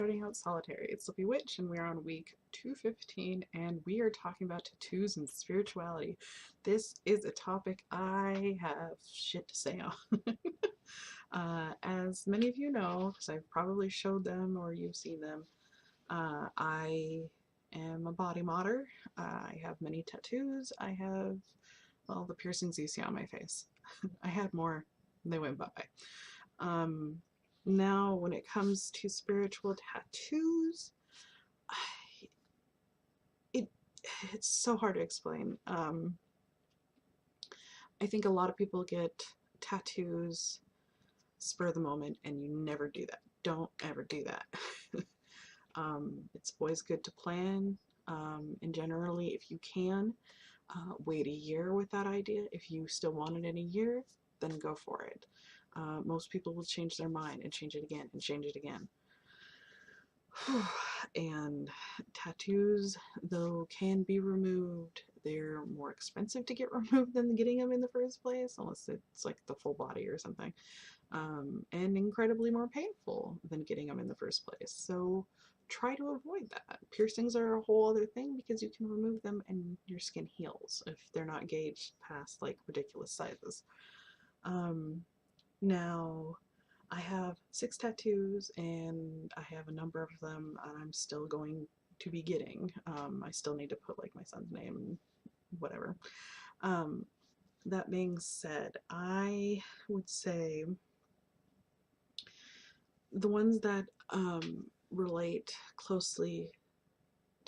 starting out solitary. It's Lippy Witch, and we're on week 215, and we are talking about tattoos and spirituality. This is a topic I have shit to say on. As many of you know, because I've probably showed them or you've seen them, I am a body modder. I have many tattoos. I have, well, the piercings you see on my face. I had more, they went by. Now, when it comes to spiritual tattoos, it's so hard to explain. I think a lot of people get tattoos spur of the moment, and you never do that. Don't ever do that. It's always good to plan, and generally, if you can, wait a year with that idea. If you still want it in a year, then go for it. Most people will change their mind and change it again and change it again. And tattoos, though, can be removed. They're more expensive to get removed than getting them in the first place, unless it's like the full body or something. And incredibly more painful than getting them in the first place. So try to avoid that. Piercings are a whole other thing because you can remove them and your skin heals if they're not gauged past like ridiculous sizes. Now, I have 6 tattoos, and I have a number of them I'm still going to be getting. I still need to put like my son's name and whatever. That being said, I would say the ones that relate closely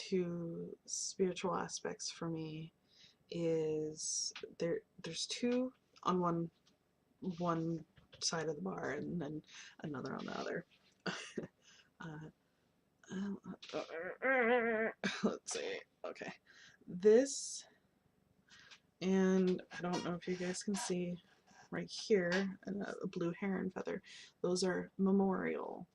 to spiritual aspects for me is there's 2 on one side of the bar and then another on the other. Let's see. Okay. This, and I don't know if you guys can see right here, a blue heron feather. Those are memorial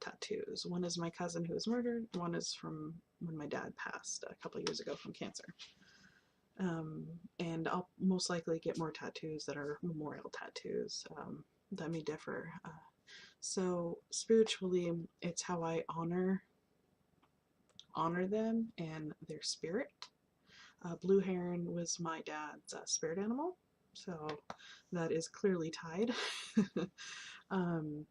tattoos. One is my cousin who was murdered. One is from when my dad passed a couple years ago from cancer. And I'll most likely get more tattoos that are memorial tattoos. That may differ. So spiritually, it's how I honor them and their spirit. Blue heron was my dad's spirit animal, so that is clearly tied. And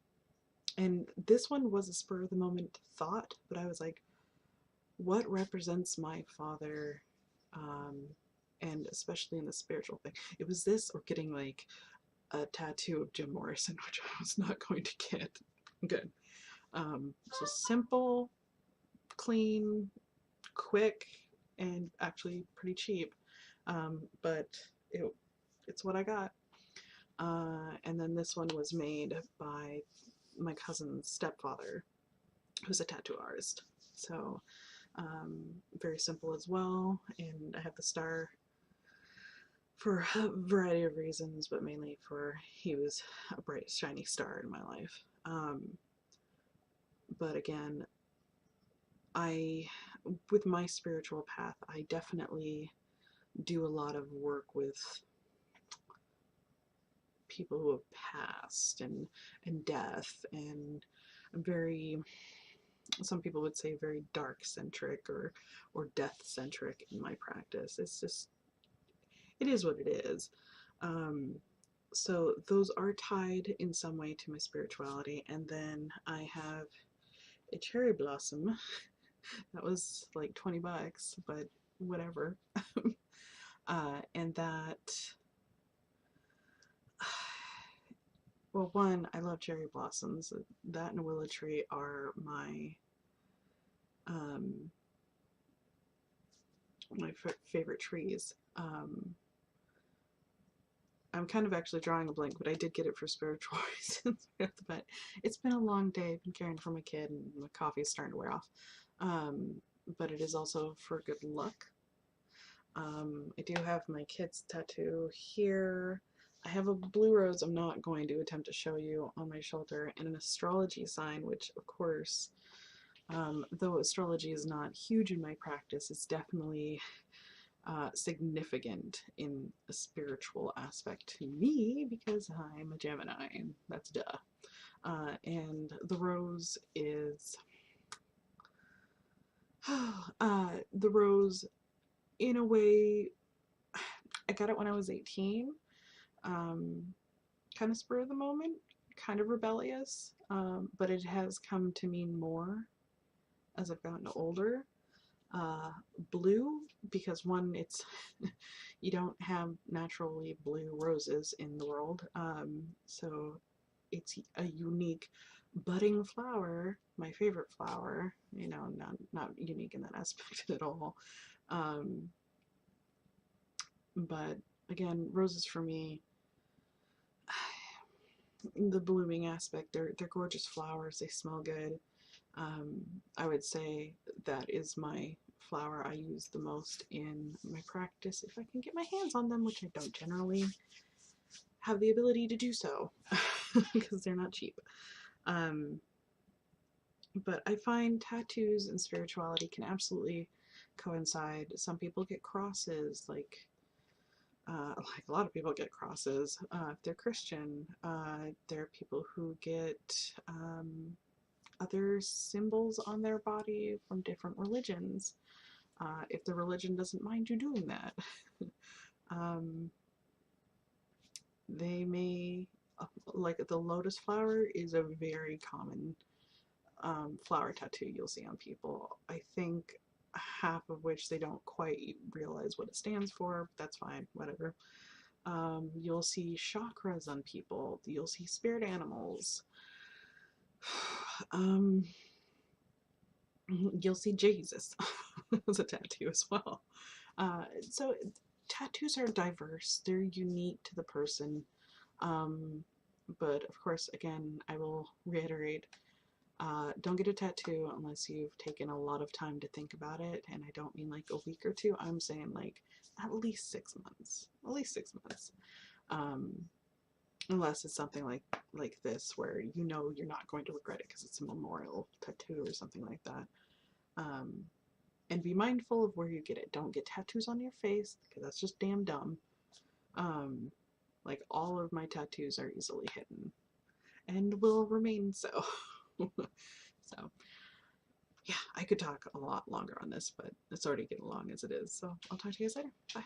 this one was a spur of the moment thought, but I was like, what represents my father? And especially in the spiritual thing. It was this or getting like a tattoo of Jim Morrison, which I was not going to get. Good. So simple, clean, quick, and actually pretty cheap. But it's what I got. And then this one was made by my cousin's stepfather, who's a tattoo artist. So very simple as well. And I have the star for a variety of reasons, but mainly for he was a bright, shiny star in my life. But again, with my spiritual path, I definitely do a lot of work with people who have passed and death, and I'm very, some people would say very dark centric or death centric in my practice. It's just, it is what it is. So those are tied in some way to my spirituality. And then I have a cherry blossom that was like 20 bucks, but whatever. And that, well, one, I love cherry blossoms. That and a willow tree are my favorite trees. I'm kind of actually drawing a blank, but I did get it for spiritual reasons. But it's been a long day. I've been caring for my kid, and my coffee is starting to wear off. But it is also for good luck. I do have my kid's tattoo here. I have a blue rose I'm not going to attempt to show you on my shoulder, and an astrology sign, which of course, though astrology is not huge in my practice, it's definitely significant in a spiritual aspect to me because I'm a Gemini, and that's duh. And the rose is The rose, in a way, I got it when I was 18. Kind of spur of the moment, kind of rebellious, but it has come to mean more as I've gotten older. Uh, Blue, because one, it's you don't have naturally blue roses in the world, so it's a unique budding flower, my favorite flower, not unique in that aspect at all. Um, but again, roses for me, the blooming aspect, they're gorgeous flowers, they smell good. I would say that is my flower I use the most in my practice if I can get my hands on them, which I don't generally have the ability to do so because they're not cheap. But I find tattoos and spirituality can absolutely coincide. Some people get crosses, like a lot of people get crosses if they're Christian. There are people who get other symbols on their body from different religions, if the religion doesn't mind you doing that. um, they may, like the lotus flower is a very common flower tattoo you'll see on people. I think half of which they don't quite realize what it stands for. That's fine, whatever. You'll see chakras on people. You'll see spirit animals. You'll see Jesus as a tattoo as well. So tattoos are diverse. They're unique to the person. But of course, again, I will reiterate, don't get a tattoo unless you've taken a lot of time to think about it. And I don't mean like a week or two. I'm saying like at least 6 months. At least 6 months. Unless it's something like this where you know you're not going to regret it because it's a memorial tattoo or something like that. And be mindful of where you get it. Don't get tattoos on your face because that's just damn dumb. Like all of my tattoos are easily hidden and will remain so. So yeah, I could talk a lot longer on this, but it's already getting long as it is. So I'll talk to you guys later. Bye.